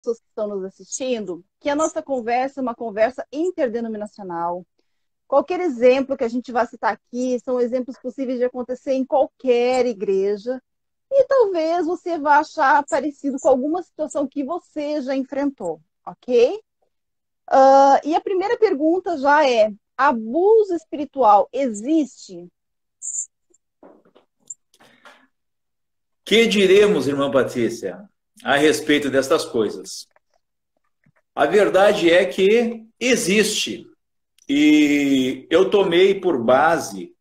pessoas que estão nos assistindo que a nossa conversa é uma conversa interdenominacional. Qualquer exemplo que a gente vai citar aqui são exemplos possíveis de acontecer em qualquer igreja. E talvez você vá achar parecido com alguma situação que você já enfrentou, ok? E a primeira pergunta já é: abuso espiritual existe? Que diremos, irmã Patrícia, a respeito destas coisas? A verdade é que existe. E eu tomei por base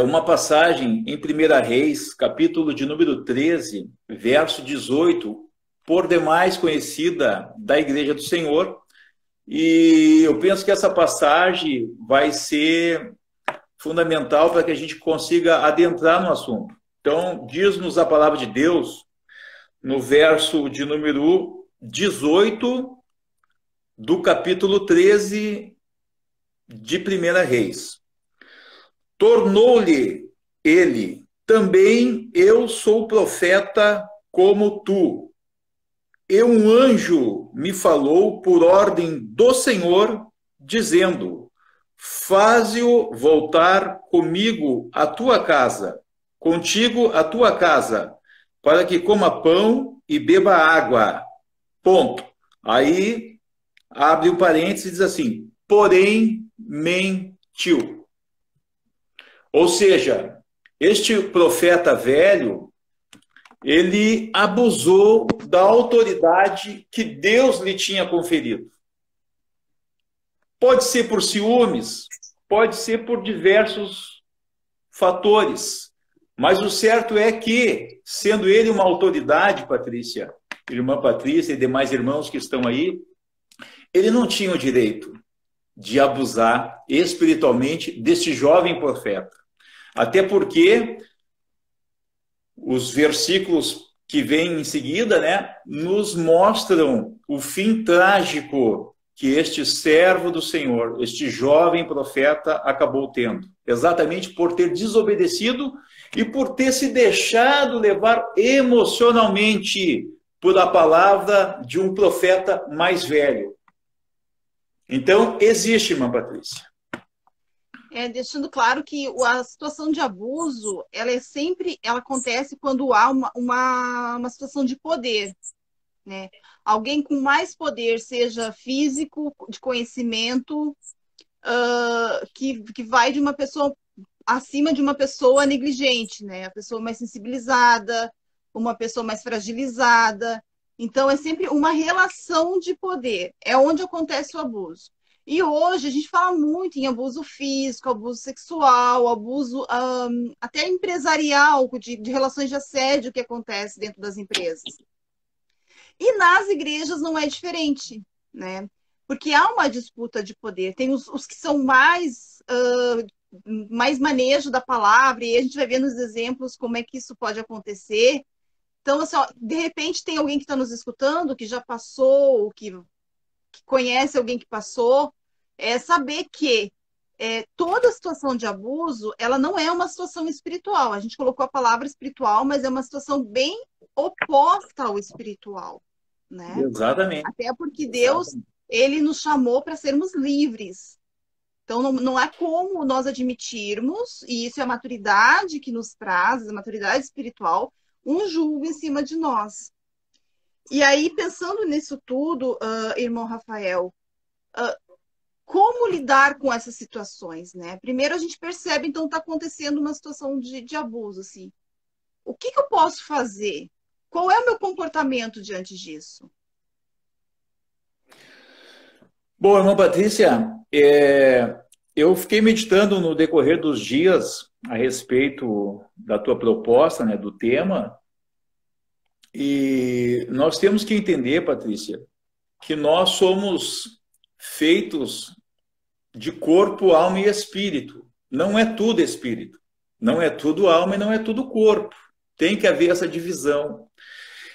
uma passagem em 1 Reis, capítulo de número 13, verso 18, por demais conhecida da Igreja do Senhor. E eu penso que essa passagem vai ser fundamental para que a gente consiga adentrar no assunto. Então, diz-nos a palavra de Deus, no verso de número 18 do capítulo 13 de 1 Reis. Tornou-lhe ele: também eu sou profeta como tu. E um anjo me falou por ordem do Senhor, dizendo: faze-o voltar comigo à tua casa, contigo à tua casa, para que coma pão e beba água. Ponto. Aí abre o parênteses e diz assim: porém mentiu. Ou seja, este profeta velho, ele abusou da autoridade que Deus lhe tinha conferido. Pode ser por ciúmes, pode ser por diversos fatores, mas o certo é que, sendo ele uma autoridade, Patrícia, irmã Patrícia e demais irmãos que estão aí, ele não tinha o direito de abusar espiritualmente deste jovem profeta. Até porque os versículos que vêm em seguida, né, nos mostram o fim trágico que este servo do Senhor, este jovem profeta, acabou tendo. Exatamente por ter desobedecido e por ter se deixado levar emocionalmente por a palavra de um profeta mais velho. Então, existe, irmã Patrícia. Deixando claro que a situação de abuso, ela acontece quando há uma situação de poder, né? Alguém com mais poder, seja físico, de conhecimento, que vai de uma pessoa acima de uma pessoa negligente, né? A pessoa mais sensibilizada, uma pessoa mais fragilizada. Então, é sempre uma relação de poder. É onde acontece o abuso. E hoje a gente fala muito em abuso físico, abuso sexual, abuso até empresarial, de relações de assédio que acontece dentro das empresas. E nas igrejas não é diferente, né? Porque há uma disputa de poder. Tem os que são mais manejo da palavra, e a gente vai ver nos exemplos como é que isso pode acontecer. Então, assim, ó, de repente tem alguém que está nos escutando, que já passou, que conhece alguém que passou, saber que toda situação de abuso, ela não é uma situação espiritual. A gente colocou a palavra espiritual, mas é uma situação bem oposta ao espiritual, né? Exatamente. Até porque Deus, ele nos chamou para sermos livres. Então, não há como nós admitirmos, e isso é a maturidade que nos traz, a maturidade espiritual, um julgo em cima de nós. E aí, pensando nisso tudo, irmão Rafael, como lidar com essas situações, né? Primeiro a gente percebe, então, está acontecendo uma situação de abuso, assim. O que eu posso fazer? Qual é o meu comportamento diante disso? Bom, irmã Patrícia, eu fiquei meditando no decorrer dos dias a respeito da tua proposta, né, do tema, e nós temos que entender, Patrícia, que nós somos feitos de corpo, alma e espírito. Não é tudo espírito, não é tudo alma e não é tudo corpo. Tem que haver essa divisão.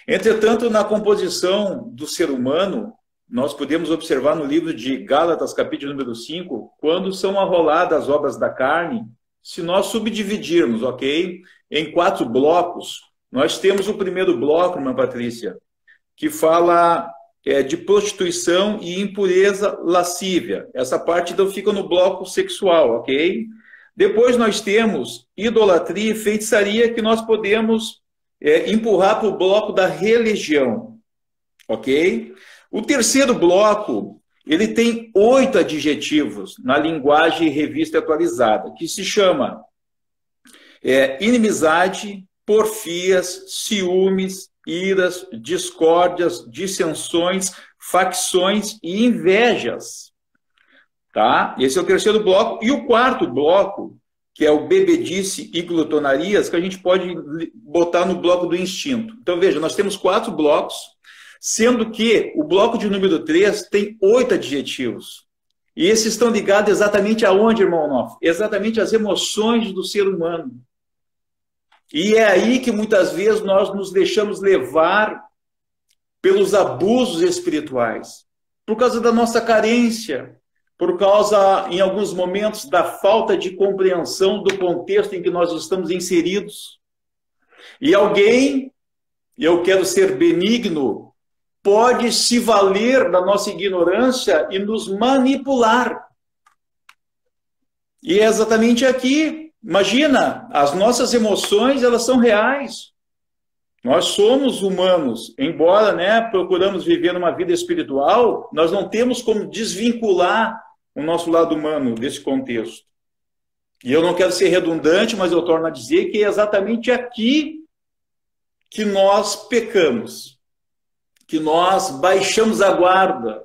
Entretanto, na composição do ser humano, nós podemos observar no livro de Gálatas, capítulo número 5, quando são arroladas as obras da carne, se nós subdividirmos, ok, em 4 blocos, nós temos o primeiro bloco, irmã Patrícia, que fala de prostituição e impureza lascívia. Essa parte então fica no bloco sexual, ok? Depois nós temos idolatria e feitiçaria, que nós podemos empurrar para o bloco da religião, ok? O terceiro bloco, ele tem 8 adjetivos na linguagem revista atualizada, que se chama inimizade, porfias, ciúmes, iras, discórdias, dissensões, facções e invejas. Tá? Esse é o terceiro bloco. E o quarto bloco, que é o bebedice e glutonarias, que a gente pode botar no bloco do instinto. Então, veja, nós temos 4 blocos, sendo que o bloco de número 3 tem 8 adjetivos. E esses estão ligados exatamente aonde, irmão Onofre? Exatamente às emoções do ser humano. E é aí que muitas vezes nós nos deixamos levar pelos abusos espirituais, por causa da nossa carência, por causa, em alguns momentos, da falta de compreensão do contexto em que nós estamos inseridos. E alguém, e eu quero ser benigno, pode se valer da nossa ignorância e nos manipular. E é exatamente aqui. Imagina, as nossas emoções, elas são reais. Nós somos humanos, embora, né, procuramos viver uma vida espiritual, nós não temos como desvincular o nosso lado humano desse contexto. E eu não quero ser redundante, mas eu torno a dizer que é exatamente aqui que nós pecamos, que nós baixamos a guarda,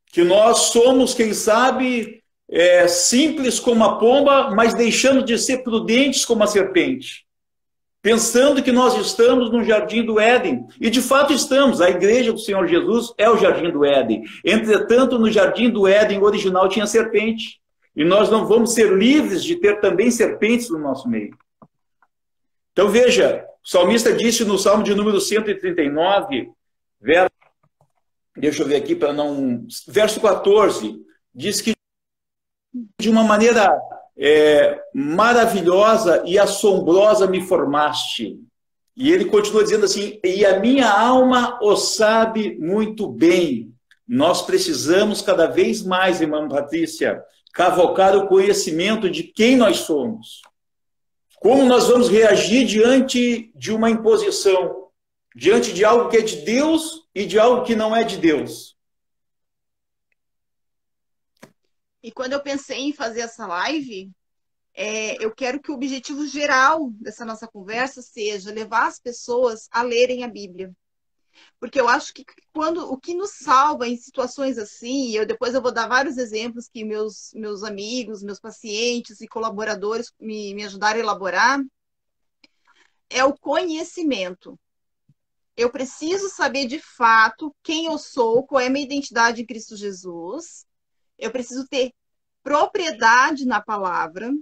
que nós somos, quem sabe, simples como a pomba, mas deixamos de ser prudentes como a serpente, pensando que nós estamos no jardim do Éden. E de fato estamos. A igreja do Senhor Jesus é o jardim do Éden. Entretanto, no jardim do Éden original tinha serpente. E nós não vamos ser livres de ter também serpentes no nosso meio. Então veja, o salmista disse no Salmo de número 139, deixa eu ver aqui para não... Verso 14, diz que de uma maneira maravilhosa e assombrosa me formaste. E ele continua dizendo assim, e a minha alma o sabe muito bem. Nós precisamos cada vez mais, irmã Patrícia, cavocar o conhecimento de quem nós somos. Como nós vamos reagir diante de uma imposição, diante de algo que é de Deus e de algo que não é de Deus. E quando eu pensei em fazer essa live, eu quero que o objetivo geral dessa nossa conversa seja levar as pessoas a lerem a Bíblia. Porque eu acho que o que nos salva em situações assim, depois eu vou dar vários exemplos que meus amigos, meus pacientes e colaboradores me ajudaram a elaborar, é o conhecimento. Eu preciso saber de fato quem eu sou, qual é a minha identidade em Cristo Jesus. Eu preciso ter propriedade na palavra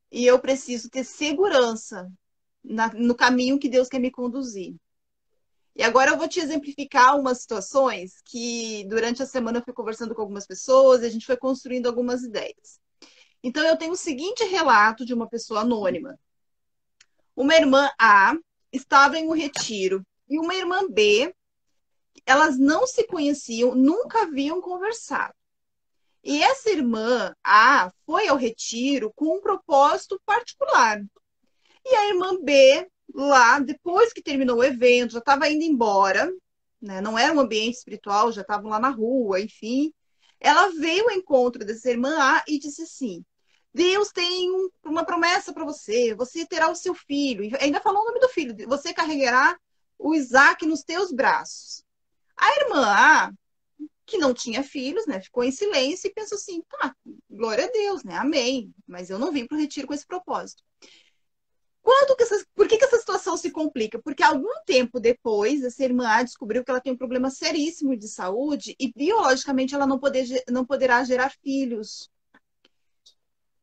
e eu preciso ter segurança no caminho que Deus quer me conduzir. E agora eu vou te exemplificar umas situações que durante a semana eu fui conversando com algumas pessoas e a gente foi construindo algumas ideias. Então eu tenho o seguinte relato de uma pessoa anônima. Uma irmã A estava em um retiro e uma irmã B, elas não se conheciam, nunca haviam conversado. E essa irmã A foi ao retiro com um propósito particular. E a irmã B, lá, depois que terminou o evento, já estava indo embora, né? Não era um ambiente espiritual, já estavam lá na rua, enfim. Ela veio ao encontro dessa irmã A e disse assim, Deus tem uma promessa para você, você terá o seu filho. E ainda falou o nome do filho, você carregará o Isaac nos teus braços. A irmã A, que não tinha filhos, né, ficou em silêncio e pensou assim, tá, glória a Deus, né, amém, mas eu não vim para o retiro com esse propósito. Por que essa situação se complica? Porque algum tempo depois, essa irmã A descobriu que ela tem um problema seríssimo de saúde e biologicamente ela não poderá gerar filhos.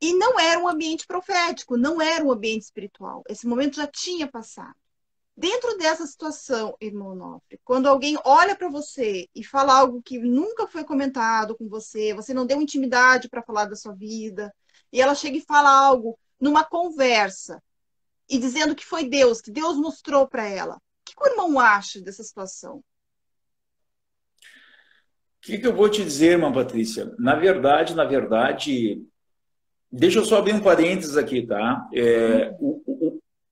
E não era um ambiente profético, não era um ambiente espiritual. Esse momento já tinha passado. Dentro dessa situação, irmão Onofre, quando alguém olha para você e fala algo que nunca foi comentado com você, você não deu intimidade para falar da sua vida, e ela chega e fala algo numa conversa, e dizendo que foi Deus, que Deus mostrou para ela, o irmão acha dessa situação? O que eu vou te dizer, irmã Patrícia? Na verdade, deixa eu só abrir um parênteses aqui, tá?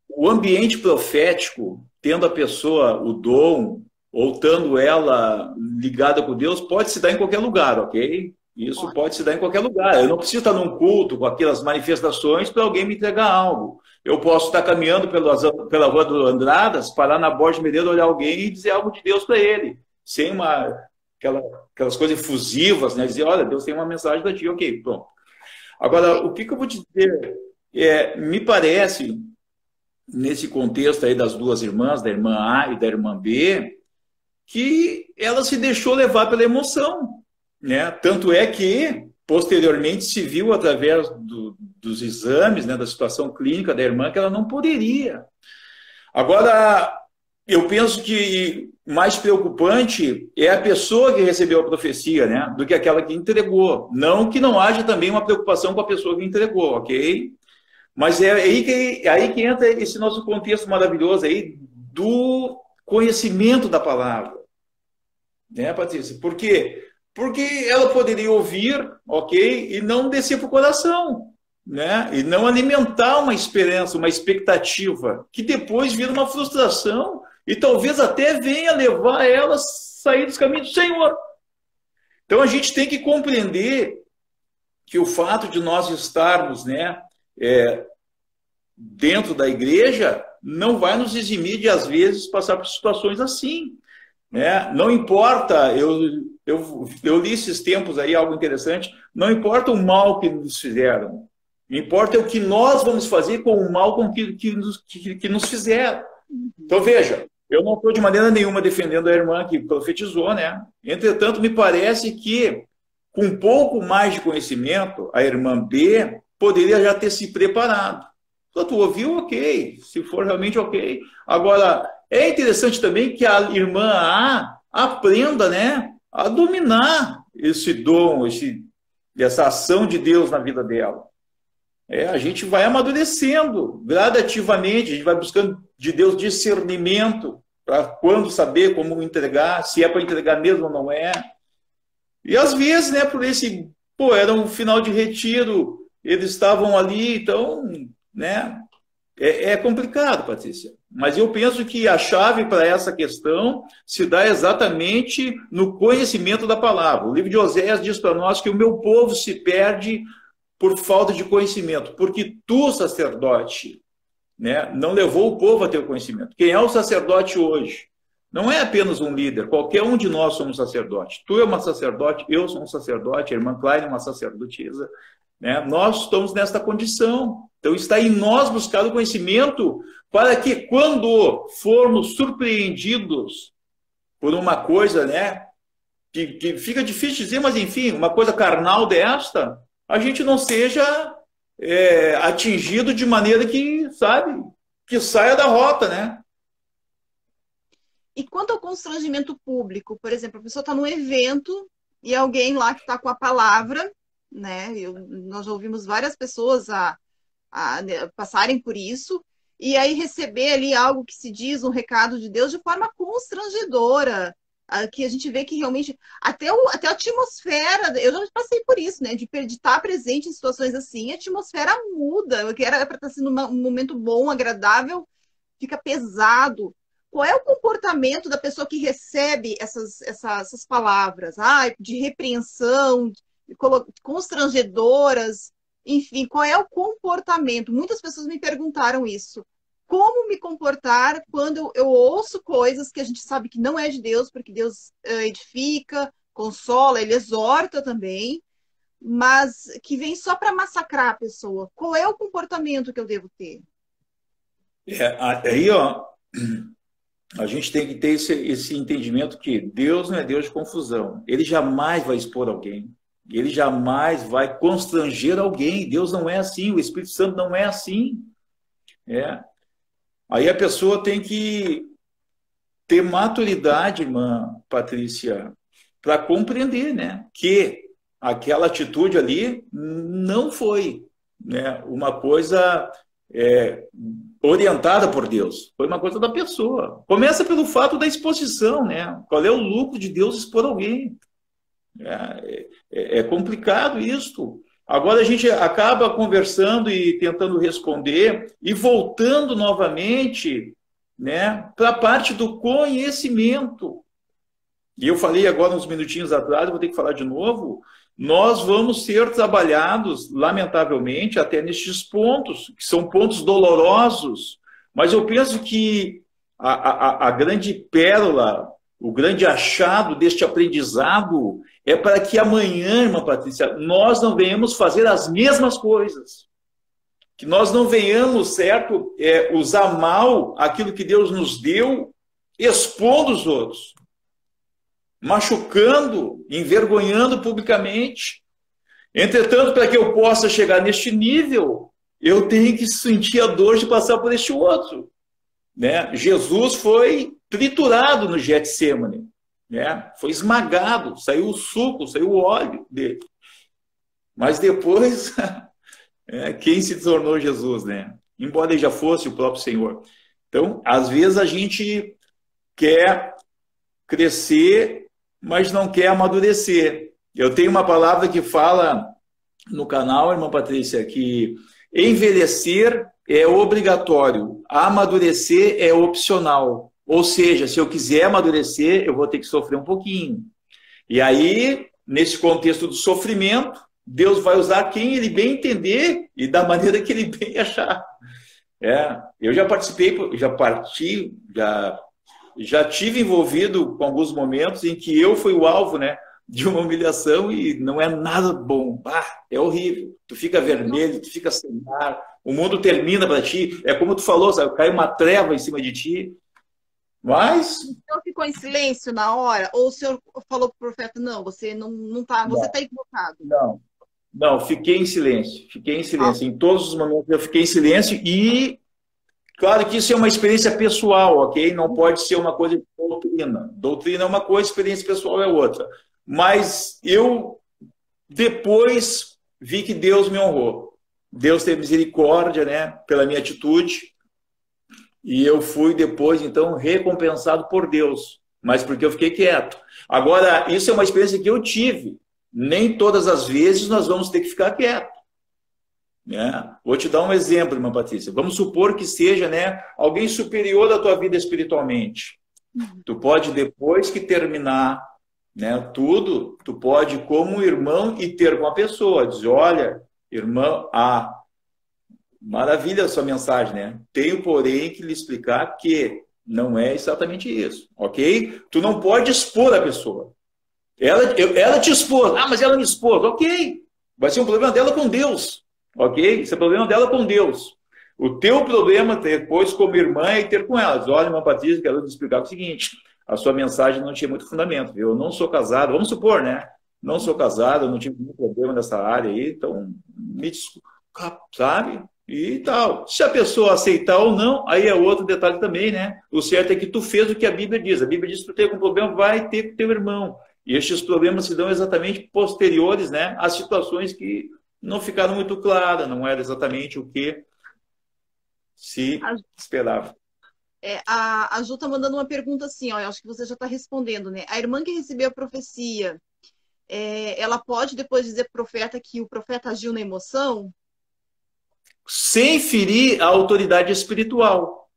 O ambiente profético, tendo a pessoa o dom, ou estando ela ligada com Deus, pode se dar em qualquer lugar, ok? Isso pode se dar em qualquer lugar. Eu não preciso estar num culto com aquelas manifestações para alguém me entregar algo. Eu posso estar caminhando pela rua do Andradas, parar na Borges Medeiros, olhar alguém e dizer algo de Deus para ele, sem aquelas coisas efusivas, né? Dizer, olha, Deus tem uma mensagem para ti, ok, pronto. Agora, o que eu vou te dizer? Me parece, nesse contexto aí das duas irmãs, da irmã A e da irmã B, que ela se deixou levar pela emoção, né? Tanto é que, posteriormente, se viu através dos exames, né, da situação clínica da irmã, que ela não poderia. Agora, eu penso que mais preocupante é a pessoa que recebeu a profecia, né, do que aquela que entregou. Não que não haja também uma preocupação com a pessoa que entregou, ok? Mas é aí que entra esse nosso contexto maravilhoso aí do conhecimento da palavra. Né, Patrícia? Por quê? Porque ela poderia ouvir, ok, e não descer para o coração, né? E não alimentar uma esperança, uma expectativa, que depois vira uma frustração e talvez até venha levar ela a sair dos caminhos do Senhor. Então a gente tem que compreender que o fato de nós estarmos, né, dentro da igreja não vai nos eximir de, às vezes, passar por situações assim. Né? Não importa, eu li esses tempos aí algo interessante, não importa o mal que nos fizeram, importa o que nós vamos fazer com o mal que nos fizeram. Então, veja, eu não estou de maneira nenhuma defendendo a irmã que profetizou, né? Entretanto, me parece que, com um pouco mais de conhecimento, a irmã B poderia já ter se preparado. Então, tu ouviu, ok, se for realmente ok. Agora, é interessante também que a irmã A aprenda, né, a dominar esse dom, essa ação de Deus na vida dela. A gente vai amadurecendo gradativamente, a gente vai buscando de Deus discernimento para quando saber como entregar, se é para entregar mesmo ou não é. E às vezes, né, por era um final de retiro, eles estavam ali, então, né, é complicado, Patrícia. Mas eu penso que a chave para essa questão se dá exatamente no conhecimento da palavra. O livro de Oséias diz para nós que o meu povo se perde por falta de conhecimento, porque tu, sacerdote, né, não levou o povo a ter o conhecimento. Quem é o sacerdote hoje? Não é apenas um líder, qualquer um de nós somos sacerdote. Tu é uma sacerdote, eu sou um sacerdote, a irmã Klein é uma sacerdotisa. Né? Nós estamos nesta condição. Então está em nós buscar o conhecimento para que quando formos surpreendidos por uma coisa, né, que fica difícil dizer, mas enfim, uma coisa carnal desta, a gente não seja atingido de maneira que, sabe, que saia da rota, né? E quanto ao constrangimento público, por exemplo, a pessoa está num evento e alguém lá que está com a palavra, né? Nós já ouvimos várias pessoas a passarem por isso, e aí receber ali algo que se diz, um recado de Deus, de forma constrangedora, que a gente vê que realmente, até a atmosfera, eu já passei por isso, né? De estar presente em situações assim, a atmosfera muda, o que era para estar sendo um momento bom, agradável, fica pesado. Qual é o comportamento da pessoa que recebe essas palavras, de repreensão, constrangedoras, enfim, qual é o comportamento? Muitas pessoas me perguntaram isso. Como me comportar quando eu ouço coisas que a gente sabe que não é de Deus, porque Deus edifica, consola, ele exorta também, mas que vem só para massacrar a pessoa. Qual é o comportamento que eu devo ter? Aí, ó, a gente tem que ter esse entendimento que Deus não é Deus de confusão. Ele jamais vai expor alguém. Ele jamais vai constranger alguém. Deus não é assim. O Espírito Santo não é assim. Aí a pessoa tem que ter maturidade, irmã Patrícia, para compreender, né, que aquela atitude ali não foi, né, uma coisa orientada por Deus. Foi uma coisa da pessoa. Começa pelo fato da exposição, né? Qual é o lucro de Deus expor alguém? É complicado isso. Agora a gente acaba conversando e tentando responder e voltando novamente, né, para a parte do conhecimento. E eu falei agora uns minutinhos atrás, vou ter que falar de novo. Nós vamos ser trabalhados, lamentavelmente, até nestes pontos, que são pontos dolorosos, mas eu penso que a grande pérola, o grande achado deste aprendizado é para que amanhã, irmã Patrícia, nós não venhamos fazer as mesmas coisas. Que nós não venhamos, certo, usar mal aquilo que Deus nos deu, expondo os outros, machucando, envergonhando publicamente. Entretanto, para que eu possa chegar neste nível, eu tenho que sentir a dor de passar por este outro. Né? Jesus foi triturado no Getsêmani, né? Foi esmagado, saiu o suco, saiu o óleo dele. Mas depois, quem se tornou Jesus, né? Embora ele já fosse o próprio Senhor. Então, às vezes a gente quer crescer, mas não quer amadurecer. Eu tenho uma palavra que fala no canal, irmã Patrícia, que envelhecer é obrigatório, amadurecer é opcional. Ou seja, se eu quiser amadurecer, eu vou ter que sofrer um pouquinho. E aí, nesse contexto do sofrimento, Deus vai usar quem ele bem entender e da maneira que ele bem achar. Eu já participei, já tive envolvido com alguns momentos em que eu fui o alvo, né, de uma humilhação e não é nada bom. É horrível. Tu fica vermelho, tu fica sem ar, o mundo termina para ti. É como tu falou, sabe? Cai uma treva em cima de ti. Mas... O senhor ficou em silêncio na hora? Ou o senhor falou para o profeta, não, você não tá, você está equivocado? Não, fiquei em silêncio. Fiquei em silêncio. Em todos os momentos eu fiquei em silêncio e... Claro que isso é uma experiência pessoal, ok? Não pode ser uma coisa de doutrina. Doutrina é uma coisa, experiência pessoal é outra. Mas eu depois vi que Deus me honrou. Deus teve misericórdia, né, pela minha atitude. E eu fui depois, então, recompensado por Deus. Mas porque eu fiquei quieto. Agora, isso é uma experiência que eu tive. Nem todas as vezes nós vamos ter que ficar quieto. Vou te dar um exemplo, irmã Patrícia. Vamos supor que seja, né, alguém superior à tua vida espiritualmente. Tu pode, depois que terminar, né, tudo, tu pode, como irmão, ir ter com a pessoa. Dizer, olha, irmã A, maravilha a sua mensagem, né? Tenho, porém, que lhe explicar que não é exatamente isso, ok? Tu não pode expor a pessoa. Ela te expôs. Mas ela me expôs. Ok. Vai ser um problema dela com Deus. Ok? Esse é o problema dela com Deus. O teu problema depois como irmã é ter com elas. Olha, irmã Patrícia, quero te explicar o seguinte. A sua mensagem não tinha muito fundamento. Eu não sou casado. Vamos supor, né? Não sou casado, não tive nenhum problema nessa área aí. Então, me desculpa, sabe? E tal. Se a pessoa aceitar ou não, aí é outro detalhe também, né? O certo é que tu fez o que a Bíblia diz. A Bíblia diz que tu tem algum problema, vai ter com teu irmão. E estes problemas se dão exatamente posteriores, né, às situações que não ficaram muito claras, não era exatamente o que se esperava. A Ju está mandando uma pergunta assim, ó, eu acho que você já está respondendo, né? A irmã que recebeu a profecia, ela pode depois dizer para o profeta que o profeta agiu na emoção? Sem ferir a autoridade espiritual.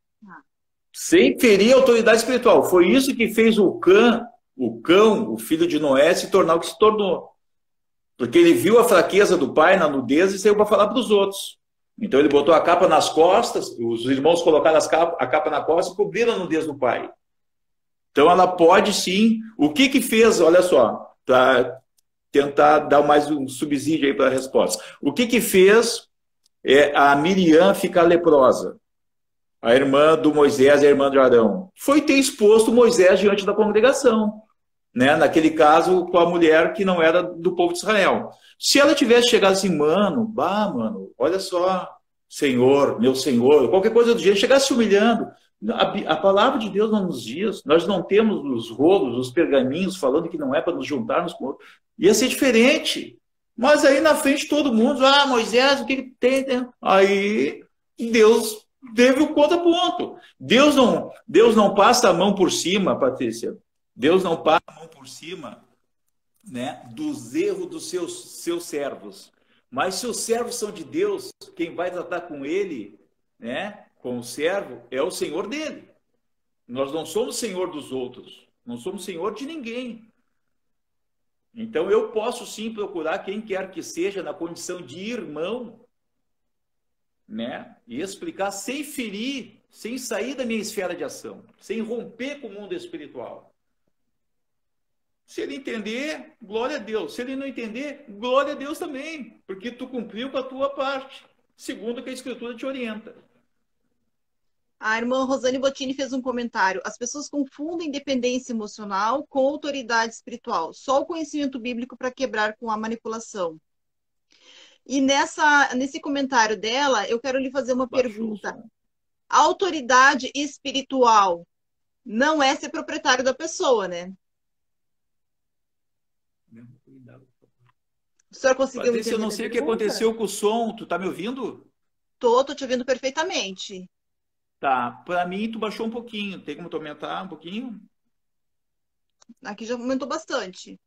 Sem ferir a autoridade espiritual. Foi isso que fez o cão, o filho de Noé, se tornar o que se tornou. Porque ele viu a fraqueza do pai na nudez e saiu para falar para os outros. Então ele botou a capa nas costas, os irmãos colocaram a capa na costa e cobriram a nudez do pai. Então ela pode sim. O que fez, olha só, para tentar dar mais um subsídio aí para a resposta. O que fez a Miriam ficar leprosa? A irmã do Moisés e a irmã de Arão. Foi ter exposto Moisés diante da congregação. Né? Naquele caso, com a mulher que não era do povo de Israel. Se ela tivesse chegado assim, mano, olha só, Senhor, meu Senhor, qualquer coisa do jeito, chegasse se humilhando. A palavra de Deus não nos diz, nós não temos os rolos, os pergaminhos falando que não é para nos juntarmos com outros. Ia ser diferente. Mas aí na frente todo mundo, Moisés, o que tem? Né? Aí Deus teve o contraponto. Deus não passa a mão por cima, Patrícia. Deus não passa a mão por cima, né, dos erros dos seus servos. Mas se os servos são de Deus, quem vai tratar com ele, né, com o servo, é o Senhor dele. Nós não somos senhor dos outros. Não somos senhor de ninguém. Então, eu posso sim procurar quem quer que seja na condição de irmão, né? E explicar sem ferir, sem sair da minha esfera de ação, sem romper com o mundo espiritual. Se ele entender, glória a Deus. Se ele não entender, glória a Deus também, porque tu cumpriu com a tua parte, segundo o que a Escritura te orienta. A irmã Rosane Bottini fez um comentário. As pessoas confundem dependência emocional com autoridade espiritual. Só o conhecimento bíblico para quebrar com a manipulação. E nesse comentário dela, eu quero lhe fazer uma pergunta. A autoridade espiritual não é ser proprietário da pessoa, né? O senhor conseguiu Patrícia, eu não sei o que aconteceu com o som. Tu tá me ouvindo? Tô te ouvindo perfeitamente. Tá, para mim tu baixou um pouquinho. Tem como tu aumentar um pouquinho? Aqui já aumentou bastante.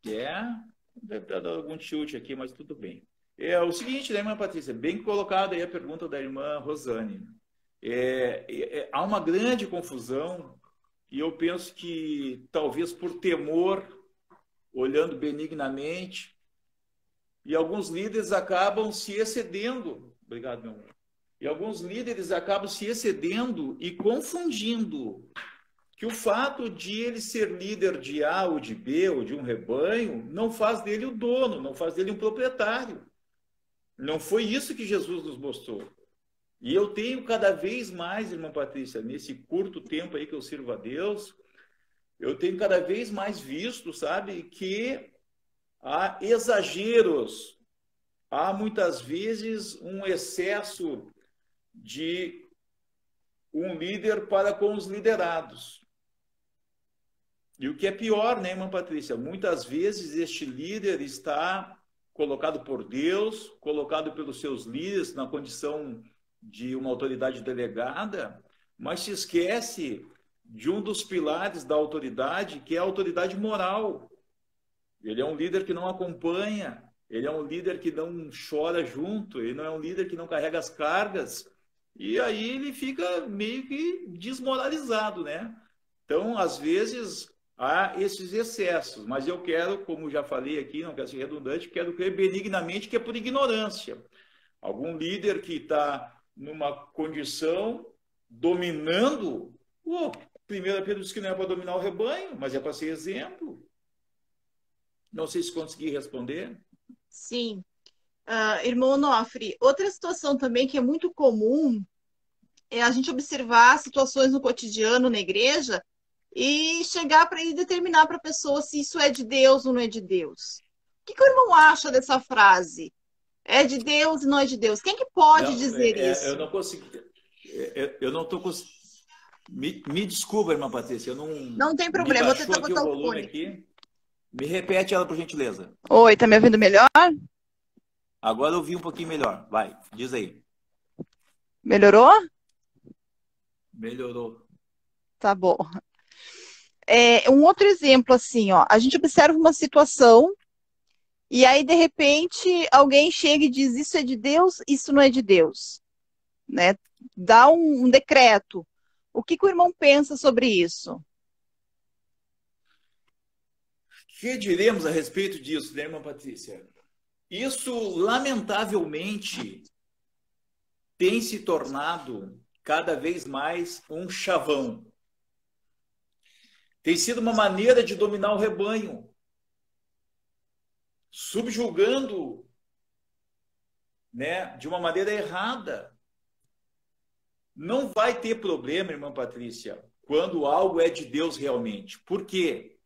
Deve dar algum tilt aqui, mas tudo bem. É o seguinte, né, irmã Patrícia? Bem colocada aí a pergunta da irmã Rosane. Há uma grande confusão e eu penso que talvez por temor, olhando benignamente, e alguns líderes acabam se excedendo. Obrigado, meu amor. E alguns líderes acabam se excedendo e confundindo que o fato de ele ser líder de A ou de B ou de um rebanho não faz dele o dono, não faz dele um proprietário. Não foi isso que Jesus nos mostrou. E eu tenho cada vez mais, irmã Patrícia, nesse curto tempo aí que eu sirvo a Deus, eu tenho cada vez mais visto, sabe, que há exageros, há muitas vezes um excesso de um líder para com os liderados. E o que é pior, né, irmã Patrícia? Muitas vezes este líder está colocado por Deus, colocado pelos seus líderes na condição de uma autoridade delegada, mas se esquece de um dos pilares da autoridade, que é a autoridade moral. Ele é um líder que não acompanha, ele é um líder que não chora junto, ele não é um líder que não carrega as cargas, e aí ele fica meio que desmoralizado, né? Então, às vezes, há esses excessos, mas eu quero, como já falei aqui, não quero ser redundante, quero crer benignamente que é por ignorância. Algum líder que está numa condição dominando, 1 Pedro diz que não é para dominar o rebanho, mas é para ser exemplo. Não sei se consegui responder. Sim. Irmão Onofre, outra situação também que é muito comum é a gente observar situações no cotidiano, na igreja, e chegar para e determinar para a pessoa se isso é de Deus ou não é de Deus. O que o irmão acha dessa frase? É de Deus e não é de Deus? Quem que pode dizer isso? Eu não consigo. Eu não estou conseguindo. Me desculpa, irmã Patrícia. Eu não tem problema, vou tentar botar o volume aqui. Me repete ela, por gentileza. Oi, tá me ouvindo melhor? Agora eu ouvi um pouquinho melhor. Vai, diz aí. Melhorou? Melhorou. Tá bom. Um outro exemplo, assim, ó. A gente observa uma situação e aí, de repente, alguém chega e diz isso é de Deus, isso não é de Deus. Né? Dá um decreto. O que o irmão pensa sobre isso? O que diremos a respeito disso, né, irmã Patrícia? Isso, lamentavelmente, tem se tornado cada vez mais um chavão. Tem sido uma maneira de dominar o rebanho, subjugando, né, de uma maneira errada. Não vai ter problema, irmã Patrícia, quando algo é de Deus realmente. Por quê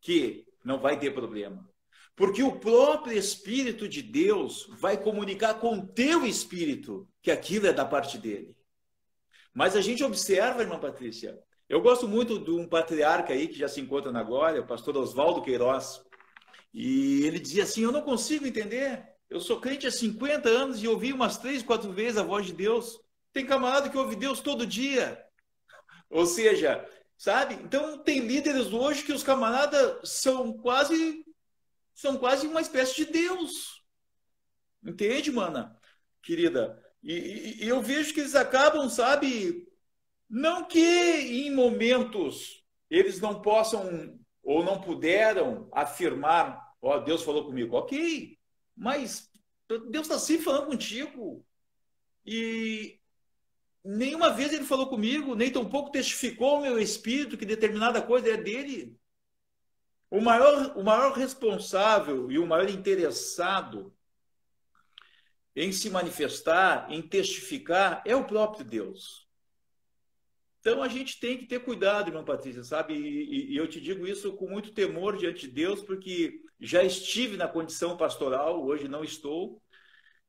que não vai ter problema? Porque o próprio Espírito de Deus vai comunicar com o teu espírito que aquilo é da parte dele. Mas a gente observa, irmã Patrícia, eu gosto muito de um patriarca aí que já se encontra agora, o pastor Oswaldo Queiroz, e ele dizia assim, eu não consigo entender Eu sou crente há 50 anos e ouvi umas 3, 4 vezes a voz de Deus. Tem camarada que ouve Deus todo dia. Ou seja, sabe? Então, tem líderes hoje que os camaradas são quase uma espécie de Deus. Entende, mana? Querida? E eu vejo que eles acabam, sabe? Não que em momentos eles não possam ou não puderam afirmar, ó, Deus falou comigo. Ok, mas Deus está sempre falando contigo. E nenhuma vez ele falou comigo, nem tampouco testificou ao meu espírito que determinada coisa é dele. O maior responsável e o maior interessado em se manifestar, em testificar, é o próprio Deus. Então a gente tem que ter cuidado, irmã Patrícia, sabe? E eu te digo isso com muito temor diante de Deus, porque já estive na condição pastoral, hoje não estou,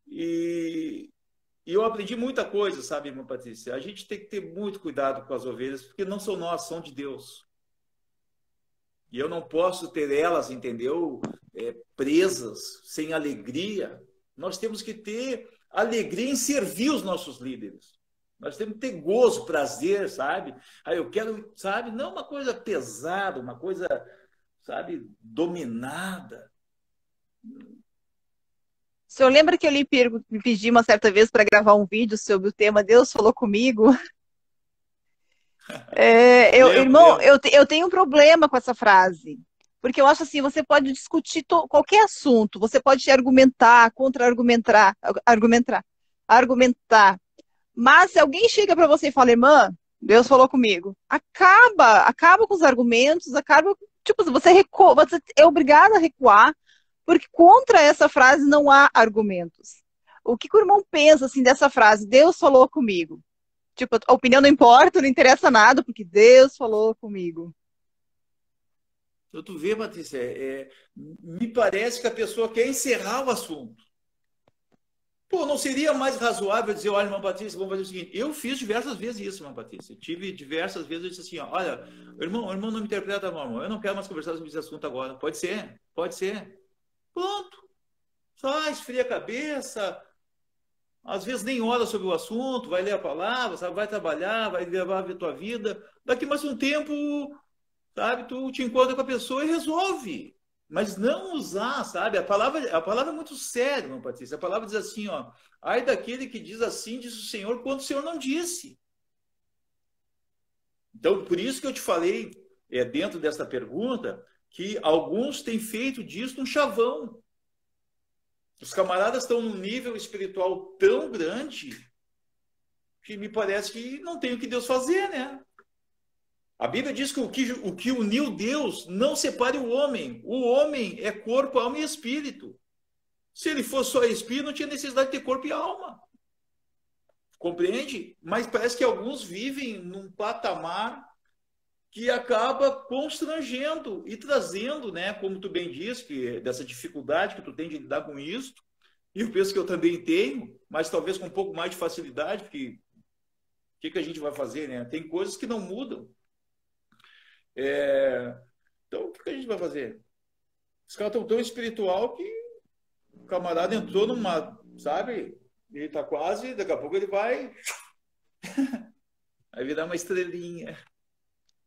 e eu aprendi muita coisa, sabe, irmã Patrícia? A gente tem que ter muito cuidado com as ovelhas, porque não são nós, são de Deus. E eu não posso ter elas, entendeu? Presas, sem alegria. Nós temos que ter alegria em servir os nossos líderes. Nós temos que ter gozo, prazer, sabe? Aí eu quero, sabe? Não uma coisa pesada, uma coisa, sabe, dominada. O senhor lembra que eu lhe pedi uma certa vez para gravar um vídeo sobre o tema Deus falou comigo? Irmão, eu tenho um problema com essa frase. Porque eu acho assim, você pode discutir qualquer assunto, você pode argumentar, argumentar. Mas se alguém chega para você e fala, irmã, Deus falou comigo, acaba com os argumentos, tipo, você é obrigado a recuar, porque contra essa frase não há argumentos. O que o irmão pensa assim dessa frase, Deus falou comigo? Tipo, a opinião não importa, não interessa nada, porque Deus falou comigo. Então, tu vê, Patrícia, me parece que a pessoa quer encerrar o assunto. Pô, não seria mais razoável dizer, olha, irmã Patrícia, vamos fazer o seguinte. Eu fiz diversas vezes isso, irmã Patrícia. Tive diversas vezes, eu disse assim, ó, olha, o irmão não me interpreta mal, irmão. Eu não quero mais conversar sobre esse assunto agora. Pode ser, pode ser. Pronto. Só esfria a cabeça. Às vezes nem ora sobre o assunto, vai ler a palavra, sabe? Vai trabalhar, vai levar a tua vida. Daqui mais um tempo, sabe, tu te encontra com a pessoa e resolve. Mas não usar, sabe? A palavra é muito séria, irmão Patrícia. A palavra diz assim, ó, ai daquele que diz assim, diz o Senhor, quando o Senhor não disse. Então, por isso que eu te falei, dentro dessa pergunta, que alguns têm feito disso um chavão. Os camaradas estão num nível espiritual tão grande que me parece que não tem o que Deus fazer, né? A Bíblia diz que o que uniu Deus não separe o homem. O homem é corpo, alma e espírito. Se ele fosse só espírito, não tinha necessidade de ter corpo e alma. Compreende? Mas parece que alguns vivem num patamar que acaba constrangendo e trazendo, né, como tu bem disse, que dessa dificuldade que tu tem de lidar com isso, e eu penso que eu também tenho, mas talvez com um pouco mais de facilidade, porque o que a gente vai fazer, né? Tem coisas que não mudam. Então, o que a gente vai fazer? Os caras estão tão espiritual que o camarada entrou numa, sabe? Ele tá quase, daqui a pouco ele vai virar uma estrelinha.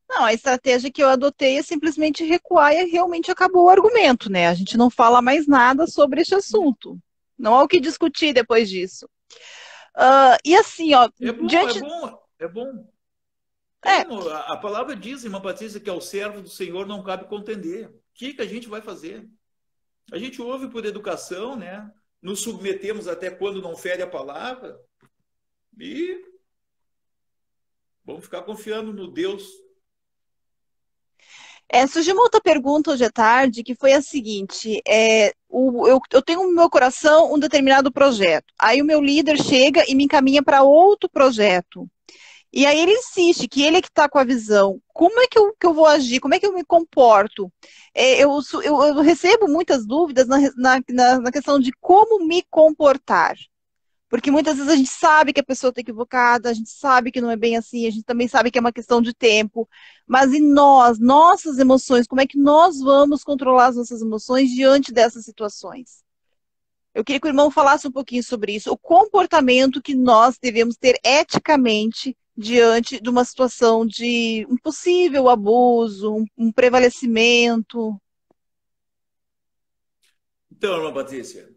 Não, a estratégia que eu adotei é simplesmente recuar e realmente acabou o argumento, né? A gente não fala mais nada sobre este assunto. Não há o que discutir depois disso. E assim, ó... É bom. A palavra diz, irmã Patrícia, que ao servo do Senhor não cabe contender. O que a gente vai fazer? A gente ouve por educação, né? Nos submetemos até quando não fere a palavra e vamos ficar confiando no Deus. Surgiu uma outra pergunta hoje à tarde, que foi a seguinte, eu tenho no meu coração um determinado projeto, aí o meu líder chega e me encaminha para outro projeto, e aí ele insiste que ele é que está com a visão, como é que eu vou agir, como é que eu me comporto? Eu recebo muitas dúvidas na questão de como me comportar. Porque muitas vezes a gente sabe que a pessoa está equivocada, a gente sabe que não é bem assim, a gente também sabe que é uma questão de tempo. Mas e nossas emoções, como é que nós vamos controlar as nossas emoções diante dessas situações? Eu queria que o irmão falasse um pouquinho sobre isso, o comportamento que nós devemos ter eticamente diante de uma situação de um possível abuso, um prevalecimento. Então, irmã Patrícia,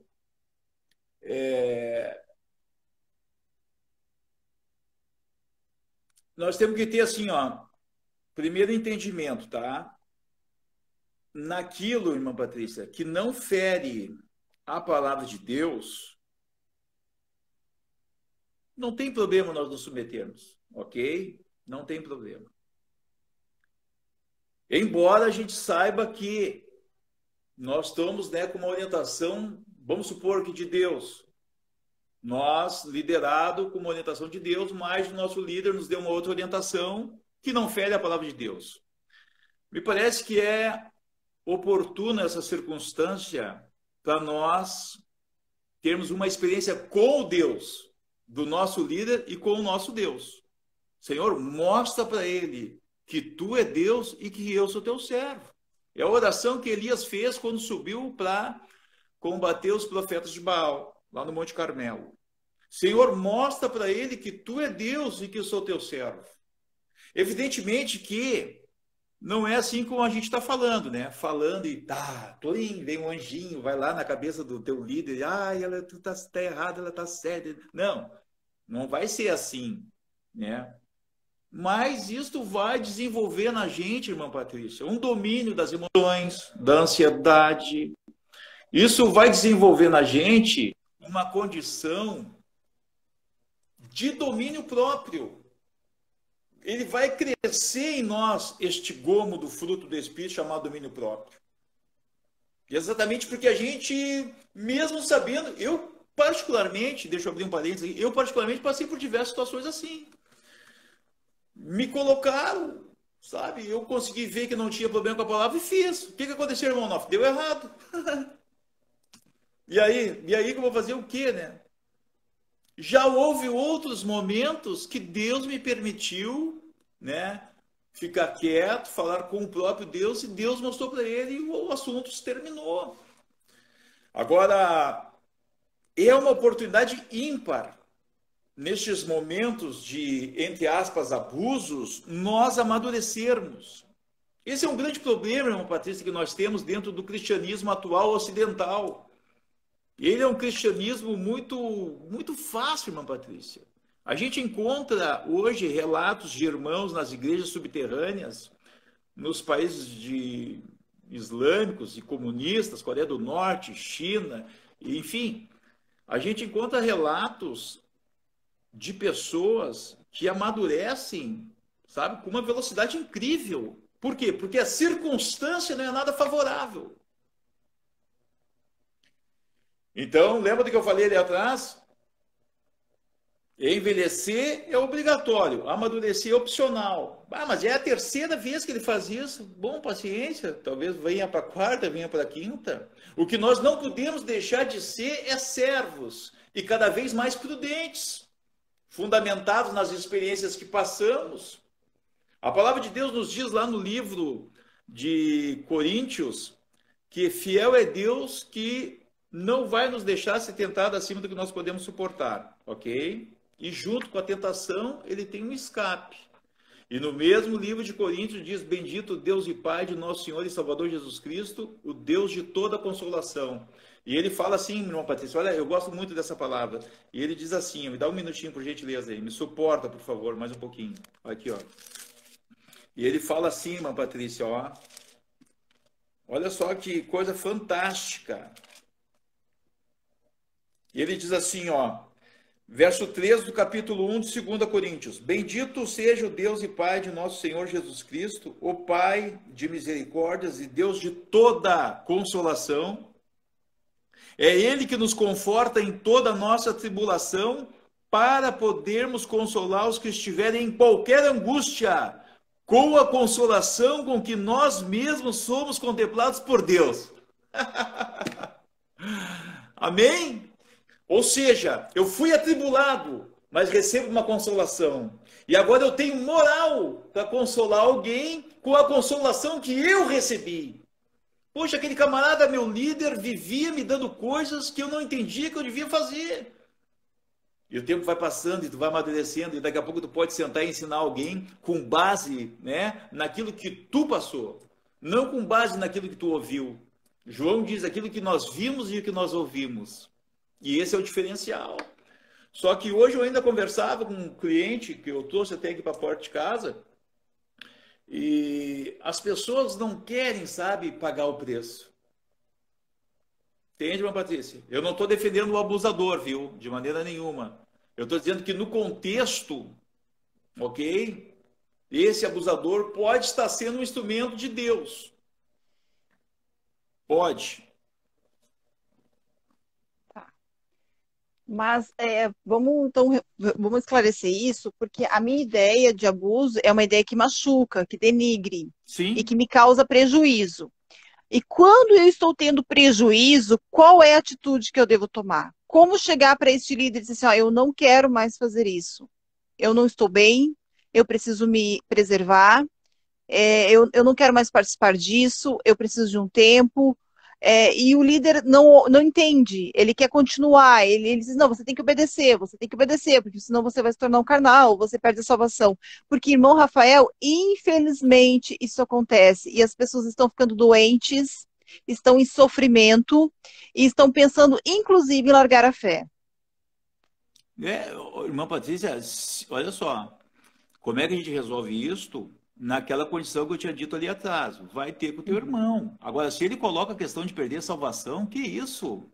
nós temos que ter assim, ó, primeiro entendimento, tá? Naquilo, irmã Patrícia, que não fere a palavra de Deus, não tem problema nós nos submetermos, ok? Não tem problema. Embora a gente saiba que nós estamos, né, com uma orientação, vamos supor que de Deus, nós, liderado com uma orientação de Deus, mas o nosso líder nos deu uma outra orientação que não fere a palavra de Deus. Me parece que é oportuna essa circunstância para nós termos uma experiência com o Deus do nosso líder e com o nosso Deus. Senhor, mostra para ele que tu é Deus e que eu sou teu servo. É a oração que Elias fez quando subiu para combater os profetas de Baal, lá no Monte Carmelo. Senhor, mostra para ele que tu é Deus e que eu sou teu servo. Evidentemente que não é assim como a gente está falando, né? Falando e Torim, vem um anjinho, vai lá na cabeça do teu líder, ela tá errada, ela tá certa. Não, não vai ser assim, né? Mas isto vai desenvolver na gente, irmã Patrícia, um domínio das emoções, da ansiedade. Isso vai desenvolver na gente uma condição de domínio próprio. Ele vai crescer em nós este gomo do fruto do Espírito chamado domínio próprio. E exatamente porque a gente, mesmo sabendo, eu particularmente, deixa eu abrir um parênteses aqui, eu particularmente passei por diversas situações assim. Me colocaram, sabe? Eu consegui ver que não tinha problema com a palavra e fiz. O que aconteceu, irmão Noff? Deu errado. E aí que eu vou fazer o quê, né? Já houve outros momentos que Deus me permitiu, né, ficar quieto, falar com o próprio Deus, e Deus mostrou para ele e o assunto se terminou. Agora, é uma oportunidade ímpar, nestes momentos de, entre aspas, abusos, nós amadurecermos. Esse é um grande problema, irmão Patrícia, que nós temos dentro do cristianismo atual ocidental. Ele é um cristianismo muito fácil, irmã Patrícia. A gente encontra hoje relatos de irmãos nas igrejas subterrâneas, nos países islâmicos e comunistas, Coreia do Norte, China, enfim. A gente encontra relatos de pessoas que amadurecem, sabe, com uma velocidade incrível. Por quê? Porque a circunstância não é nada favorável. Então, lembra do que eu falei ali atrás? Envelhecer é obrigatório, amadurecer é opcional. Mas é a terceira vez que ele faz isso. Bom, paciência, talvez venha para a quarta, venha para a quinta. O que nós não podemos deixar de ser é servos e cada vez mais prudentes, fundamentados nas experiências que passamos. A palavra de Deus nos diz lá no livro de Coríntios que fiel é Deus que não vai nos deixar ser tentado acima do que nós podemos suportar, ok? E junto com a tentação, ele tem um escape. E no mesmo livro de Coríntios diz, bendito Deus e Pai de nosso Senhor e Salvador Jesus Cristo, o Deus de toda consolação. E ele fala assim, irmão Patrícia, olha, eu gosto muito dessa palavra. E ele diz assim, me dá um minutinho por gentileza aí, me suporta, por favor, mais um pouquinho. Aqui, ó. E ele fala assim, irmã Patrícia, ó. Olha só que coisa fantástica. E ele diz assim, ó, verso 3 do capítulo 1 de 2 Coríntios. Bendito seja o Deus e Pai de nosso Senhor Jesus Cristo, o Pai de misericórdias e Deus de toda consolação. É Ele que nos conforta em toda a nossa tribulação, para podermos consolar os que estiverem em qualquer angústia, com a consolação com que nós mesmos somos contemplados por Deus. Amém? Ou seja, eu fui atribulado, mas recebo uma consolação. E agora eu tenho moral para consolar alguém com a consolação que eu recebi. Poxa, aquele camarada, meu líder, vivia me dando coisas que eu não entendia que eu devia fazer. E o tempo vai passando e tu vai amadurecendo e daqui a pouco tu pode sentar e ensinar alguém com base, né, naquilo que tu passou, não com base naquilo que tu ouviu. João diz aquilo que nós vimos e o que nós ouvimos. E esse é o diferencial. Só que hoje eu ainda conversava com um cliente que eu trouxe até aqui para a porta de casa e as pessoas não querem, sabe, pagar o preço. Entende, irmã Patrícia? Eu não estou defendendo o abusador, viu? De maneira nenhuma. Eu estou dizendo que no contexto, ok? Esse abusador pode estar sendo um instrumento de Deus. Pode. Tá. Mas vamos esclarecer isso, porque a minha ideia de abuso é uma ideia que machuca, que denigre e Sim. que me causa prejuízo. E quando eu estou tendo prejuízo, qual é a atitude que eu devo tomar? Como chegar para esse líder e dizer assim, ó, eu não quero mais fazer isso. Eu não estou bem, eu preciso me preservar, eu não quero mais participar disso, eu preciso de um tempo. E o líder não entende, ele quer continuar, ele diz, não, você tem que obedecer, porque senão você vai se tornar um carnal, você perde a salvação. Porque, irmão Rafael, infelizmente isso acontece, e as pessoas estão ficando doentes, estão em sofrimento, e estão pensando, inclusive, em largar a fé. Irmã Patrícia, olha só. Como é que a gente resolve isto? Naquela condição que eu tinha dito ali atrás. Vai ter com o teu Uhum. irmão. Agora, se ele coloca a questão de perder a salvação, que isso?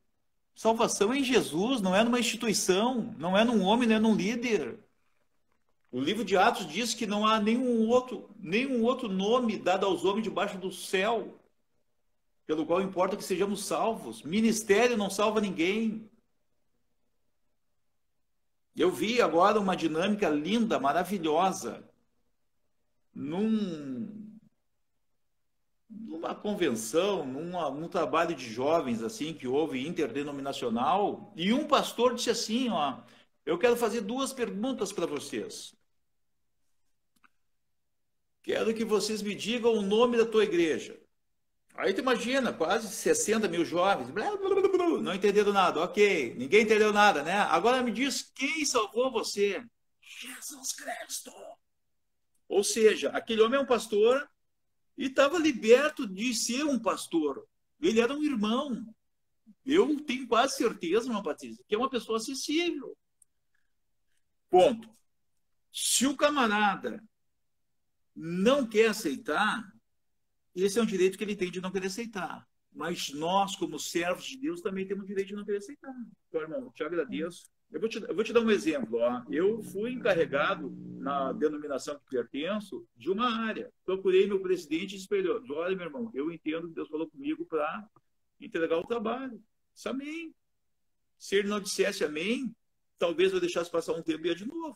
Salvação é em Jesus, não é numa instituição, não é num homem, não é num líder. O livro de Atos diz que não há nenhum outro nome dado aos homens debaixo do céu, pelo qual importa que sejamos salvos. Ministério não salva ninguém. Eu vi agora uma dinâmica linda, maravilhosa, numa convenção, num trabalho de jovens assim que houve interdenominacional, e um pastor disse assim, ó, eu quero fazer duas perguntas para vocês. Quero que vocês me digam o nome da tua igreja. Aí tu imagina, quase 60 mil jovens, blá, blá, blá, blá, não entenderam nada, ok, ninguém entendeu nada, né? Agora me diz quem salvou você? Jesus Cristo. Ou seja, aquele homem é um pastor e estava liberto de ser um pastor. Ele era um irmão. Eu tenho quase certeza, irmã Patrícia, que é uma pessoa acessível. Ponto. Se o camarada não quer aceitar, esse é um direito que ele tem de não querer aceitar. Mas nós, como servos de Deus, também temos o direito de não querer aceitar. Então, irmão, te agradeço. Eu vou te dar um exemplo. Ó. Eu fui encarregado, na denominação que pertenço, de uma área. Procurei meu presidente e espelhou. Olha, meu irmão, eu entendo que Deus falou comigo para entregar o trabalho. Disse amém. Se ele não dissesse amém, talvez eu deixasse passar um tempo e ia de novo.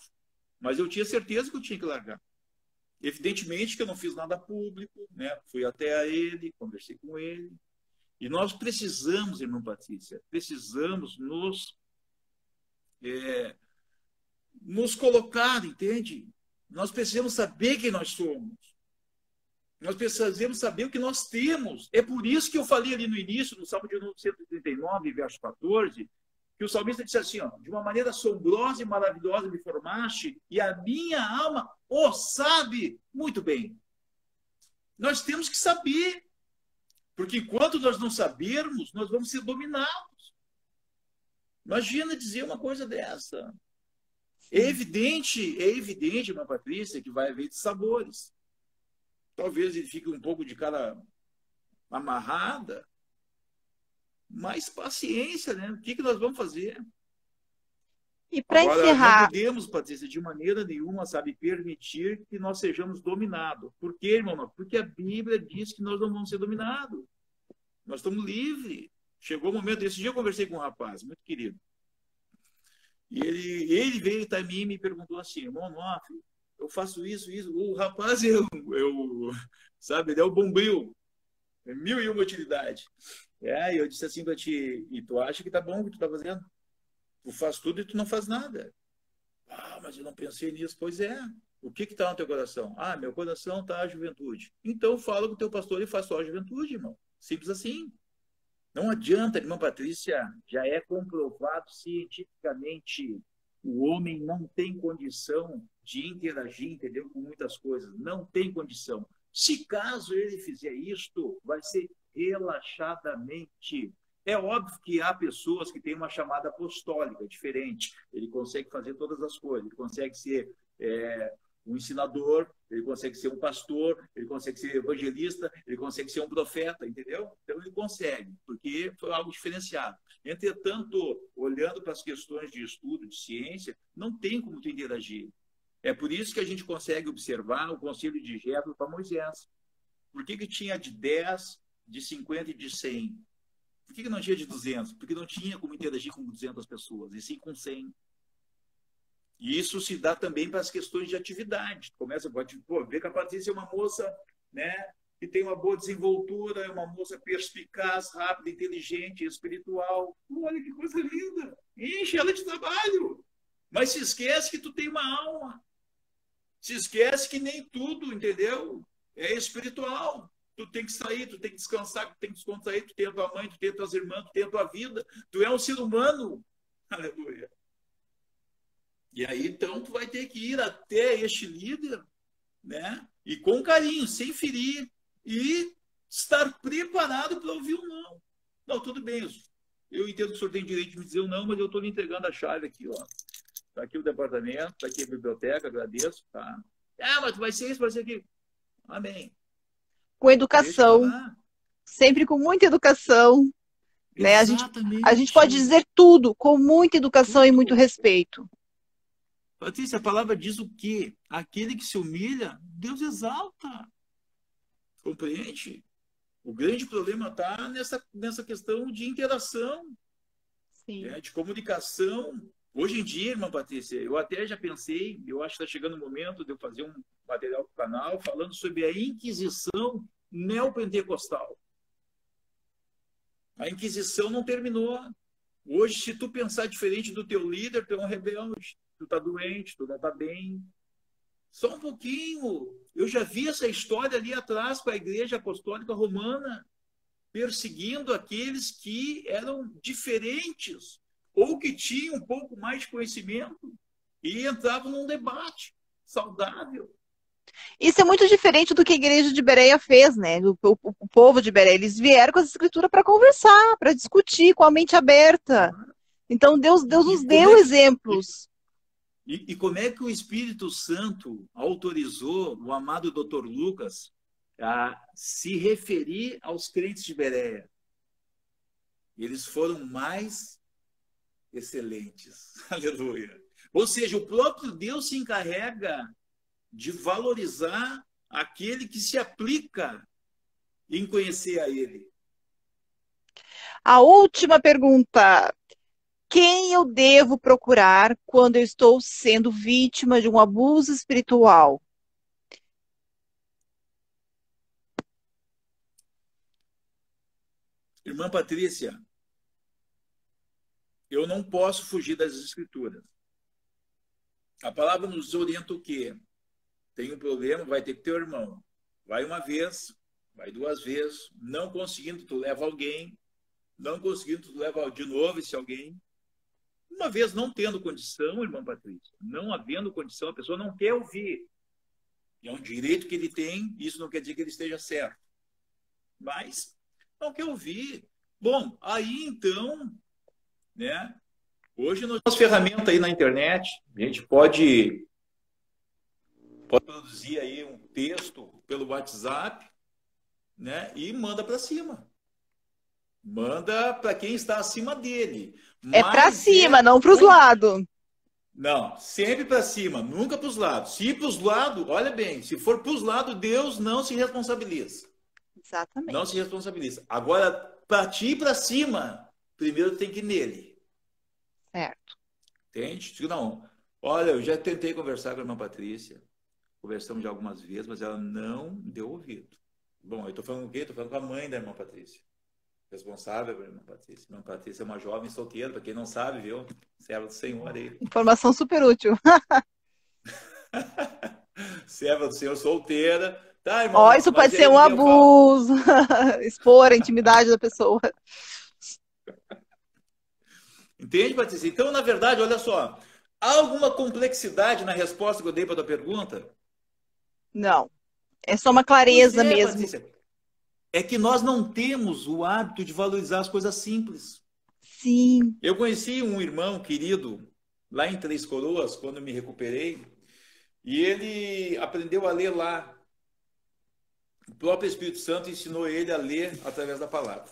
Mas eu tinha certeza que eu tinha que largar. Evidentemente que eu não fiz nada público, né? Fui até ele, conversei com ele. E nós precisamos, irmã Patrícia, precisamos nos colocar, entende? Nós precisamos saber quem nós somos. Nós precisamos saber o que nós temos. É por isso que eu falei ali no início, no Salmo de 139, verso 14, que o salmista disse assim, ó, de uma maneira assombrosa e maravilhosa me formaste, e a minha alma o sabe muito bem. Nós temos que saber, porque enquanto nós não sabermos, nós vamos ser dominados. Imagina dizer uma coisa dessa. É evidente, irmã Patrícia, que vai haver de sabores. Talvez ele fique um pouco de cara amarrada, mas paciência, né? O que nós vamos fazer? E para Agora, não encerrar, podemos, Patrícia, de maneira nenhuma, sabe, permitir que nós sejamos dominados. Por quê, irmão? Porque a Bíblia diz que nós não vamos ser dominados. Nós estamos livres. Chegou o momento, esse dia eu conversei com um rapaz, muito querido. E ele veio até mim e me perguntou assim, irmão, eu faço isso. O rapaz, sabe, ele é o bombril. É 1001 utilidade. E eu disse assim para ti, e tu acha que tá bom o que tu tá fazendo? Tu faz tudo e tu não faz nada. Ah, mas eu não pensei nisso. Pois é. O que está no teu coração? Ah, meu coração está a juventude. Então fala com o teu pastor e faz só a juventude, irmão. Simples assim. Não adianta, irmã Patrícia, já é comprovado cientificamente, o homem não tem condição de interagir, entendeu, com muitas coisas. Não tem condição. Se caso ele fizer isto, vai ser relaxadamente. É óbvio que há pessoas que têm uma chamada apostólica diferente. Ele consegue fazer todas as coisas. Ele consegue ser um ensinador, ele consegue ser um pastor, ele consegue ser evangelista, ele consegue ser um profeta, entendeu? Então ele consegue, porque foi algo diferenciado. Entretanto, olhando para as questões de estudo, de ciência, não tem como tu interagir. É por isso que a gente consegue observar o conselho de Jetro para Moisés. Por que tinha de 10, de 50 e de 100? Por que não tinha de 200? Porque não tinha como interagir com 200 pessoas, e sim com 100. E isso se dá também para as questões de atividade. Começa a ver que a Patrícia é uma moça, né, que tem uma boa desenvoltura, é uma moça perspicaz, rápida, inteligente, espiritual. Olha que coisa linda! Enche ela de trabalho. Mas se esquece que tu tem uma alma. Se esquece que nem tudo, entendeu? É espiritual. Tu tem que sair, tu tem que descansar, tu tem que descontrair, tu tem a tua mãe, tu tem as tuas irmãs, tu tem a tua vida. Tu é um ser humano. Aleluia. E aí, então, tu vai ter que ir até este líder, né? E com carinho, sem ferir, e estar preparado para ouvir o não. Não, tudo bem, eu entendo que o senhor tem direito de me dizer o não, mas eu estou lhe entregando a chave aqui, ó. Está aqui o departamento, está aqui a biblioteca, agradeço, tá? Ah, mas vai ser isso, vai ser aquilo. Amém. Com educação, sempre com muita educação, né? A gente pode dizer tudo com muita educação e muito respeito. Patrícia, a palavra diz o quê? Aquele que se humilha, Deus exalta. Compreende? O grande problema está nessa questão de interação, né? De comunicação. Hoje em dia, irmã Patrícia, eu até já pensei, eu acho que está chegando o momento de eu fazer um material para o canal falando sobre a Inquisição neopentecostal. A Inquisição não terminou. Hoje, se tu pensar diferente do teu líder, tu é um rebelde. Tu está doente, tu não está bem. Só um pouquinho. Eu já vi essa história ali atrás com a Igreja Apostólica Romana, perseguindo aqueles que eram diferentes ou que tinham um pouco mais de conhecimento e entravam num debate saudável. Isso é muito diferente do que a Igreja de Bereia fez, né? O povo de Bereia. Eles vieram com essa escritura para conversar, para discutir, com a mente aberta. Então, Deus nos deu exemplos. E como é que o Espírito Santo autorizou o amado Dr. Lucas a se referir aos crentes de Bereia? Eles foram mais excelentes. Aleluia. Ou seja, o próprio Deus se encarrega de valorizar aquele que se aplica em conhecer a Ele. A última pergunta. Quem eu devo procurar quando eu estou sendo vítima de um abuso espiritual? Irmã Patrícia, eu não posso fugir das Escrituras. A palavra nos orienta o quê? Tem um problema, vai ter que ter o irmão. Vai uma vez, vai duas vezes, não conseguindo, tu leva alguém, não conseguindo, tu leva de novo esse alguém. Uma vez não tendo condição, irmã Patrícia, não havendo condição, a pessoa não quer ouvir. É um direito que ele tem, isso não quer dizer que ele esteja certo. Mas não quer ouvir. Bom, aí então, né? Hoje nós temos ferramentas aí na internet, a gente pode produzir aí um texto pelo WhatsApp, né? E manda para cima. Manda para quem está acima dele. É para cima, não para os lados. Não, sempre para cima, nunca para os lados. Se ir para os lados, olha bem, se for para os lados, Deus não se responsabiliza. Exatamente. Não se responsabiliza. Agora, para ti ir para cima, primeiro tem que ir nele. Certo. Entende? Não. Olha, eu já tentei conversar com a irmã Patrícia. Conversamos já algumas vezes, mas ela não deu ouvido. Bom, eu estou falando o quê? Estou falando com a mãe da irmã Patrícia. Responsável pela irmã Patrícia. Irmã Patrícia é uma jovem solteira, para quem não sabe, viu? Serva do Senhor aí. Informação super útil. Serva do Senhor solteira. Tá, irmão, Ó, isso mas pode ser aí um eu falo. abuso, expor a intimidade da pessoa. Entende, Patrícia? Então, na verdade, olha só. Há alguma complexidade na resposta que eu dei para a tua pergunta? Não, é só uma Pois clareza é, mesmo. Patrícia. É que nós não temos o hábito de valorizar as coisas simples. Sim. Eu conheci um irmão querido lá em Três Coroas, quando eu me recuperei, e ele aprendeu a ler lá. O próprio Espírito Santo ensinou ele a ler através da palavra.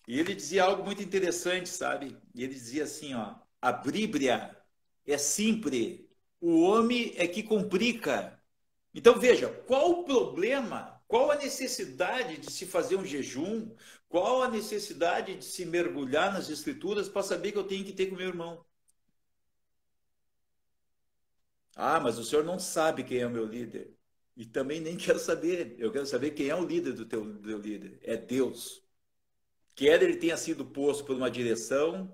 E ele dizia algo muito interessante, sabe? E ele dizia assim, ó, a Bíblia é simples, o homem é que complica. Então veja, qual o problema, qual a necessidade de se fazer um jejum, qual a necessidade de se mergulhar nas escrituras para saber que eu tenho que ter com meu irmão? Ah, mas o senhor não sabe quem é o meu líder. E também nem quero saber. Eu quero saber quem é o líder do teu líder. É Deus. Quer ele tenha sido posto por uma direção,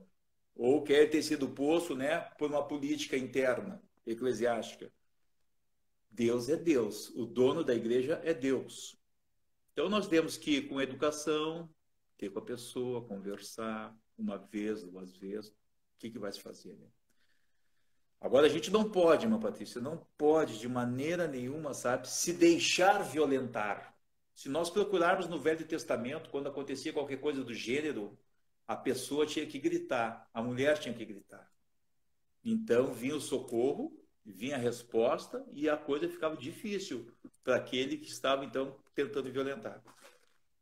ou quer ter sido posto, né, por uma política interna, eclesiástica. Deus é Deus. O dono da igreja é Deus. Então nós temos que ir com educação, ter com a pessoa, conversar uma vez, duas vezes. O que vai se fazer, né? Agora, a gente não pode, irmã Patrícia, não pode de maneira nenhuma, sabe, se deixar violentar. Se nós procurarmos no Velho Testamento, quando acontecia qualquer coisa do gênero, a pessoa tinha que gritar, a mulher tinha que gritar. Então, vinha o socorro, vinha a resposta e a coisa ficava difícil para aquele que estava, então, tentando violentar.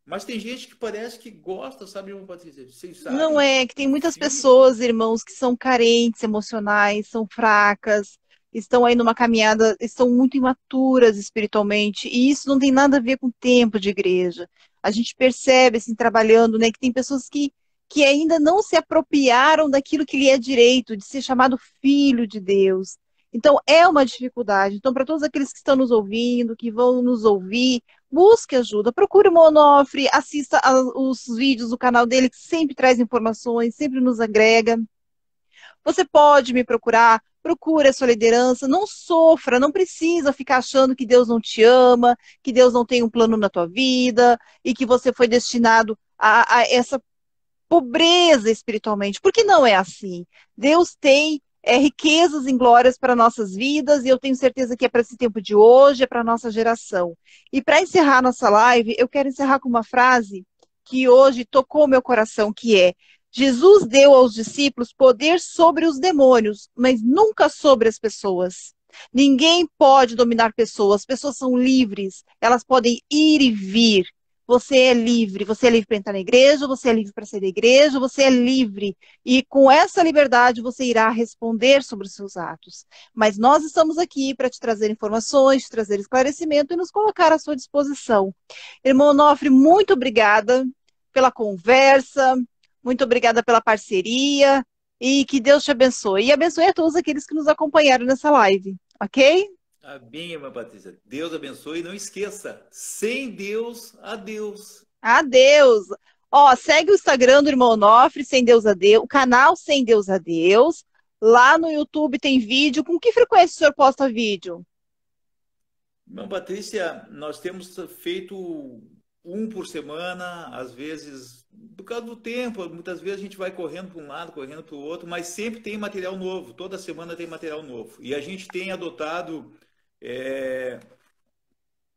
Mas tem gente que parece que gosta, sabe, irmã Patrícia? Vocês Não sabem, é que tem muitas filme. pessoas, irmãos, que são carentes emocionais, são fracas, estão aí numa caminhada, estão muito imaturas espiritualmente, e isso não tem nada a ver com o tempo de igreja. A gente percebe, assim, trabalhando, né, que tem pessoas que ainda não se apropriaram daquilo que lhe é direito, de ser chamado filho de Deus. Então, é uma dificuldade. Então, para todos aqueles que estão nos ouvindo, que vão nos ouvir, busque ajuda, procure o Monofre, assista os vídeos do canal dele, que sempre traz informações, sempre nos agrega. Você pode me procurar, procure a sua liderança, não sofra, não precisa ficar achando que Deus não te ama, que Deus não tem um plano na tua vida e que você foi destinado a essa pobreza espiritualmente, porque não é assim. Deus tem riquezas em glórias para nossas vidas, e eu tenho certeza que é para esse tempo de hoje, é para a nossa geração. E para encerrar nossa live, eu quero encerrar com uma frase que hoje tocou meu coração, que é: Jesus deu aos discípulos poder sobre os demônios, mas nunca sobre as pessoas. Ninguém pode dominar pessoas são livres, elas podem ir e vir. Você é livre para entrar na igreja, você é livre para sair da igreja, você é livre. E com essa liberdade você irá responder sobre os seus atos. Mas nós estamos aqui para te trazer informações, te trazer esclarecimento e nos colocar à sua disposição. Irmão Onofre, muito obrigada pela conversa, muito obrigada pela parceria e que Deus te abençoe. E abençoe a todos aqueles que nos acompanharam nessa live, ok? Amém, irmã Patrícia. Deus abençoe e não esqueça, sem Deus, adeus. Adeus. Ó, segue o Instagram do Irmão Onofre, Sem Deus a Deus, o canal Sem Deus a Deus. Lá no YouTube tem vídeo. Com que frequência o senhor posta vídeo? Irmã Patrícia, nós temos feito um por semana, às vezes, por causa do tempo, muitas vezes a gente vai correndo para um lado, correndo para o outro, mas sempre tem material novo, toda semana tem material novo. E a gente tem adotado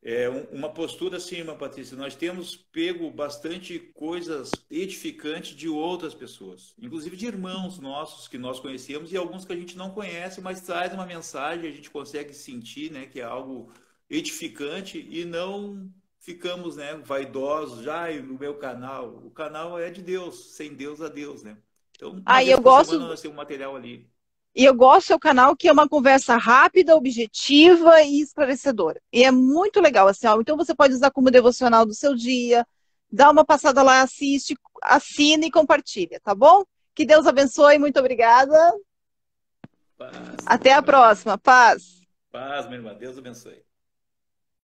é, uma postura assim, irmã Patrícia, nós temos pego bastante coisas edificantes de outras pessoas, inclusive de irmãos nossos que nós conhecemos e alguns que a gente não conhece, mas traz uma mensagem, a gente consegue sentir, né, que é algo edificante e não ficamos, né, vaidosos, já no meu canal, o canal é de Deus, sem Deus a Deus, né? Então, uma Ah, vez por semana nós temos material ali. eu gosto do seu canal, que é uma conversa rápida, objetiva e esclarecedora. E é muito legal, assim, ó. Então você pode usar como devocional do seu dia, dá uma passada lá, assiste, assina e compartilha, tá bom? Que Deus abençoe, muito obrigada. Paz, Até a amém. próxima. Paz. Paz, minha irmã, Deus abençoe.